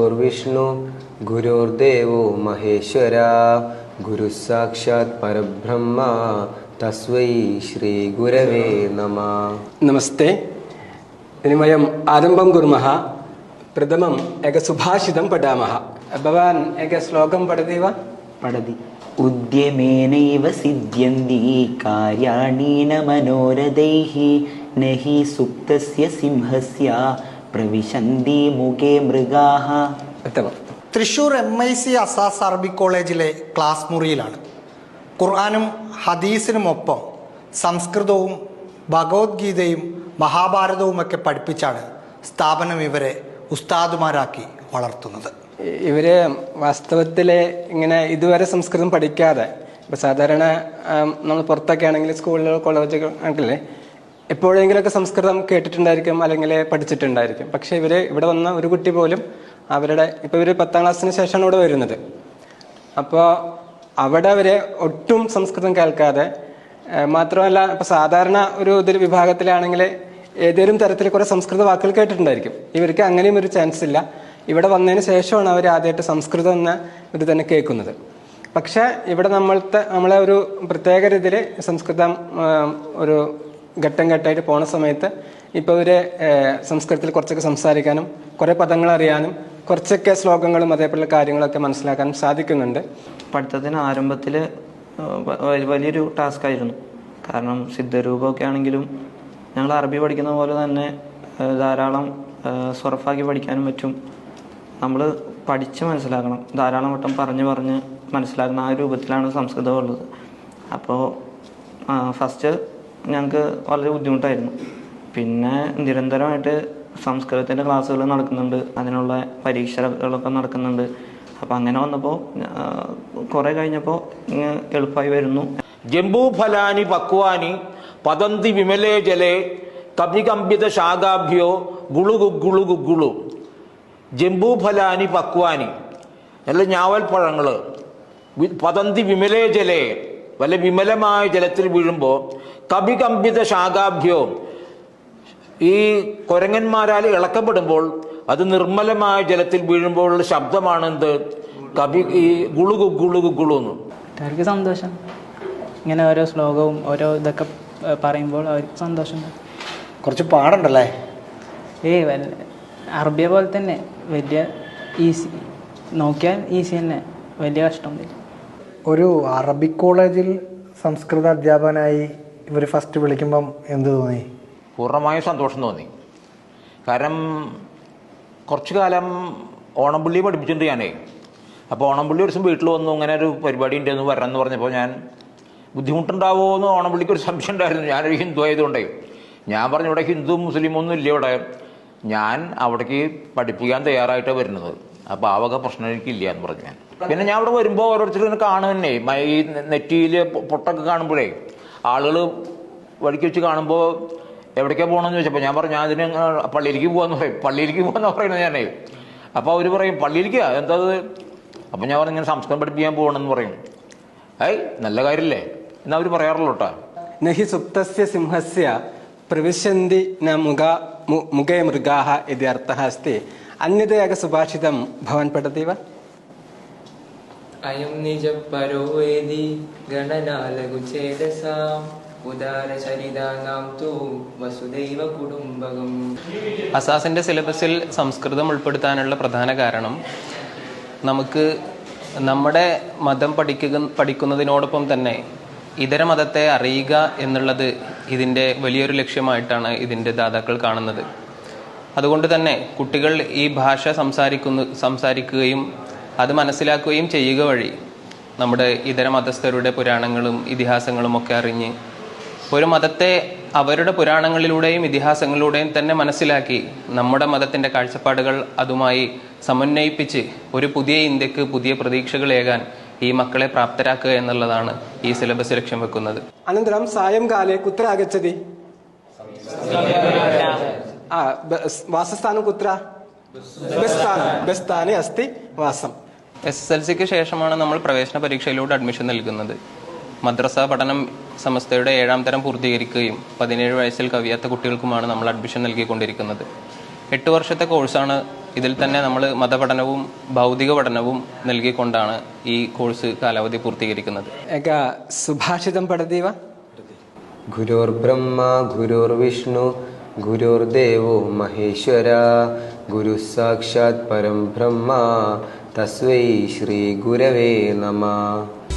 गुरुर्विष्णु गुरुर्देवो महेश्वरा गुरुः साक्षात् परब्रह्म तस्मै श्री गुरवे नमः. नमस्ते. इनि वयम् आरम्भं कुर्मः. प्रथमम् एकं सुभाषितं पठामः. भवान् एकं श्लोकं पठति वा? पठति. उद्यमेनैव सिद्ध्यन्ति कार्याणि न मनोरथैः न हि सुप्तस्य सिंहस्य പ്രവിശന്തി മുഖേ മൃഗാഹ. തൃശ്ശൂർ MIC അസാസ് അറബിക് കോളേജിലെ ക്ലാസ് മുറിയിലാണ്. ഖുർആനും ഹദീസിനുമൊപ്പം സംസ്കൃതവും ഭഗവത്ഗീതയും മഹാഭാരതവുമൊക്കെ പഠിപ്പിച്ചാണ് സ്ഥാപനം ഇവരെ ഉസ്താദുമാരാക്കി വളർത്തുന്നത്. ഇവര് വാസ്തവത്തിൽ ഇങ്ങനെ ഇതുവരെ സംസ്കൃതം പഠിക്കാതെ, ഇപ്പം സാധാരണ നമ്മൾ പുറത്തൊക്കെ ആണെങ്കിൽ സ്കൂളിലോ കോളേജൊക്കെ ആണെങ്കിലേ എപ്പോഴെങ്കിലുമൊക്കെ സംസ്കൃതം കേട്ടിട്ടുണ്ടായിരിക്കും അല്ലെങ്കിൽ പഠിച്ചിട്ടുണ്ടായിരിക്കും. പക്ഷെ ഇവിടെ വന്ന ഒരു കുട്ടി പോലും ഇപ്പോൾ ഇവർ 10ാം ക്ലാസ്സിന് ശേഷമാണ് ഇവിടെ വരുന്നത്. അപ്പോൾ അവിടെ അവർ ഒട്ടും സംസ്കൃതം കേൾക്കാതെ, മാത്രമല്ല ഇപ്പോൾ സാധാരണ ഒരു വിഭാഗത്തിലാണെങ്കിൽ ഏതെങ്കിലും തരത്തിൽ കുറേ സംസ്കൃത വാക്കുകൾ കേട്ടിട്ടുണ്ടായിരിക്കും. ഇവർക്ക് അങ്ങനെയും ഒരു ചാൻസ് ഇല്ല. ഇവിടെ വന്നതിന് ശേഷമാണ് അവർ ആദ്യമായിട്ട് സംസ്കൃതം എന്ന ഇത് തന്നെ കേൾക്കുന്നത്. പക്ഷേ ഇവിടെ നമ്മളെ ഒരു പ്രത്യേക രീതിയിൽ സംസ്കൃതം ഒരു ഘട്ടം ഘട്ടമായിട്ട് പോണ സമയത്ത് ഇപ്പോൾ ഇവർ സംസ്കൃതത്തിൽ കുറച്ചൊക്കെ സംസാരിക്കാനും കുറേ പദങ്ങൾ അറിയാനും കുറച്ചൊക്കെ ശ്ലോകങ്ങളും അതേപോലുള്ള കാര്യങ്ങളൊക്കെ മനസ്സിലാക്കാനും സാധിക്കുന്നുണ്ട്. പഠിത്തത്തിന് ആരംഭത്തിൽ വലിയൊരു ടാസ്ക് ആയിരുന്നു. കാരണം സിദ്ധരൂപമൊക്കെ ആണെങ്കിലും ഞങ്ങൾ അറബി പഠിക്കുന്ന പോലെ തന്നെ ധാരാളം സ്വറഫാക്കി പഠിക്കാനും പറ്റും. നമ്മൾ പഠിച്ച് മനസ്സിലാക്കണം. ധാരാളം വട്ടം പറഞ്ഞ് മനസ്സിലാക്കുന്ന ആ രൂപത്തിലാണ് സംസ്കൃതം ഉള്ളത്. അപ്പോൾ ഫസ്റ്റ് ഞങ്ങൾക്ക് വളരെ ബുദ്ധിമുട്ടായിരുന്നു. പിന്നെ നിരന്തരമായിട്ട് സംസ്കൃതത്തിൻ്റെ ക്ലാസ്സുകൾ നടക്കുന്നുണ്ട്, അതിനുള്ള പരീക്ഷകളൊക്കെ നടക്കുന്നുണ്ട്. അപ്പം അങ്ങനെ വന്നപ്പോൾ കുറേ കഴിഞ്ഞപ്പോൾ എളുപ്പമായി വരുന്നു. ജംബൂഫലാനി പക്വാനി പതന്തി വിമലേ ജലേ കവികമ്പിത ശാഖാഭ്യോ ഗുളു. ജംബൂഫലാനി പക്വാനി നല്ല ഞാവൽ പഴങ്ങൾ പതന്തി വിമലേ ജലേ വല്ല വിമലമായ ജലത്തിൽ വീഴുമ്പോൾ കവികമ്പിത ശാഖാഭ്യോ ഈ കുരങ്ങന്മാരാൽ ഇളക്കപ്പെടുമ്പോൾ അത് നിർമ്മലമായ ജലത്തിൽ വീഴുമ്പോഴുള്ള ശബ്ദമാണ് എന്ത്? കവി ഈ ഗുളുകു എന്ന്. അവർക്ക് സന്തോഷം. ഇങ്ങനെ ഓരോ ശ്ലോകവും ഓരോ ഇതൊക്കെ പറയുമ്പോൾ അവർക്ക് സന്തോഷം. കുറച്ച് പാടുണ്ടല്ലേ? അറബിയെ പോലെ തന്നെ വലിയ ഈസി, നോക്കിയാൽ ഈസി തന്നെ, വലിയ കഷ്ടമൊന്നുമില്ല. ഒരു അറബിക് കോളേജിൽ സംസ്കൃത അധ്യാപകനായി ഇവർ ഫസ്റ്റ് വിളിക്കുമ്പം എന്ത് തോന്നി? പൂർണ്ണമായും സന്തോഷം തോന്നി. കാരണം കുറച്ചു കാലം ഓണംപുള്ളി പഠിപ്പിച്ചിട്ടുണ്ട് ഞാനേ. അപ്പോൾ ഓണംപുള്ളി ഒരു ദിവസം വീട്ടിൽ വന്നു, ഇങ്ങനെ ഒരു പരിപാടി ഉണ്ടെന്ന് വരണമെന്ന് പറഞ്ഞപ്പോൾ ഞാൻ ബുദ്ധിമുട്ടുണ്ടാവുമോ എന്ന് ഓണംപുള്ളിക്ക് ഒരു സംശയം ഉണ്ടായിരുന്നു. ഞാനൊരു ഹിന്ദു ആയതുകൊണ്ടേ ഞാൻ പറഞ്ഞു ഇവിടെ ഹിന്ദു മുസ്ലിമൊന്നും ഇല്ല ഇവിടെ, ഞാൻ അവിടേക്ക് പഠിപ്പിക്കാൻ തയ്യാറായിട്ടാണ് വരുന്നത്, അപ്പോൾ ആ വക പ്രശ്നം എനിക്കില്ല എന്ന് പറഞ്ഞു ഞാൻ. പിന്നെ ഞാൻ അവിടെ വരുമ്പോൾ ഓരോരുത്തരും കാണുന്നേ ഈ നെറ്റിയിൽ പൊട്ടൊക്കെ കാണുമ്പോഴേ ആളുകൾ വഴിക്ക് വെച്ച് കാണുമ്പോൾ എവിടേക്കാണ് പോകണമെന്ന് ചോദിച്ചപ്പോൾ ഞാൻ പറഞ്ഞു ഞാൻ അതിന് പള്ളിയിലേക്ക് പോകാമെന്ന് പറയും. പള്ളിയിലേക്ക് പോകാമെന്ന് പറയുന്നത് ഞാനേ. അപ്പോൾ അവർ പറയും പള്ളിയിലേക്കാ എന്താ? അപ്പം ഞാൻ പറഞ്ഞു ഇങ്ങനെ സംസ്കൃതം പഠിപ്പിക്കാൻ പോകണമെന്ന് പറയും. നല്ല കാര്യമല്ലേ എന്നാ അവർ പറയാറുള്ളൂ കേട്ടോ. നഹി സുപ്തസ്യ സിംഹസ്യ പ്രവിശന്തി ന മുഖേ മൃഗാഹ ഇതി അർത്ഥഃ അസ്തി. അന്യതേക സുഭാഷിതം ഭവാൻ പഠതി വാ? അയം നിജ പരോവേദി ഗണനാലഘുചേതസാം ഉദാരചരിതാനാം തു വസുദൈവ കുടുംബകം. അസാസിന്റെ സിലബസിൽ സംസ്കൃതം ഉൾപ്പെടുത്താനുള്ള പ്രധാന കാരണം നമുക്ക് നമ്മുടെ മതം പഠിക്കുന്നതിനോടൊപ്പം തന്നെ ഇതര മതത്തെ അറിയുക എന്നുള്ളത് ഇതിൻ്റെ വലിയൊരു ലക്ഷ്യമായിട്ടാണ് ഇതിൻ്റെ ദാതാക്കൾ കാണുന്നത്. അതുകൊണ്ട് തന്നെ കുട്ടികൾ ഈ ഭാഷ സംസാരിക്കുകയും അത് മനസ്സിലാക്കുകയും ചെയ്യുക വഴി നമ്മുടെ ഇതര മതസ്ഥരുടെ പുരാണങ്ങളും ഇതിഹാസങ്ങളും ഒക്കെ അറിഞ്ഞ് ഒരു മതത്തെ അവരുടെ പുരാണങ്ങളിലൂടെയും ഇതിഹാസങ്ങളിലൂടെയും തന്നെ മനസ്സിലാക്കി നമ്മുടെ മതത്തിൻ്റെ കാഴ്ചപ്പാടുകൾ അതുമായി സമന്വയിപ്പിച്ച് ഒരു പുതിയ ഇന്ത്യക്ക് പുതിയ പ്രതീക്ഷകളേകാൻ ഈ മക്കളെ പ്രാപ്തരാക്കുക എന്നുള്ളതാണ് ഈ സിലബസ് ലക്ഷ്യം വെക്കുന്നത്. അനന്തരം സായംകാലേ കുത്ര ആഗച്ഛതി? വാസസ്ഥാനം കുത്ര? ബസ്ഥാനെ അസ്തി വാസം. SSLCക്ക് ശേഷമാണ് നമ്മൾ പ്രവേശന പരീക്ഷയിലൂടെ അഡ്മിഷൻ നൽകുന്നത്. മദ്രസ പഠനം സമസ്തയുടെ 7ാം തരം പൂർത്തീകരിക്കുകയും 17 വയസ്സിൽ കവിയാത്ത കുട്ടികൾക്കുമാണ് നമ്മൾ അഡ്മിഷൻ നൽകിക്കൊണ്ടിരിക്കുന്നത്. 8 വർഷത്തെ കോഴ്സാണ്. ഇതിൽ തന്നെ നമ്മൾ മതപഠനവും ഭൗതിക പഠനവും നൽകിക്കൊണ്ടാണ് ഈ കോഴ്സ് കാലാവധി പൂർത്തീകരിക്കുന്നത്. സുഭാഷിതം പഠിതീവ. ഗുരുർബ്രഹ്മ ഗുരുർവിഷ്ണു ഗുരുർദേവോ മഹേശ്വര ഗുരു സാക്ഷാത് പരം ബ്രഹ്മ തസ്മൈ ശ്രീ ഗുരവേ നമഃ.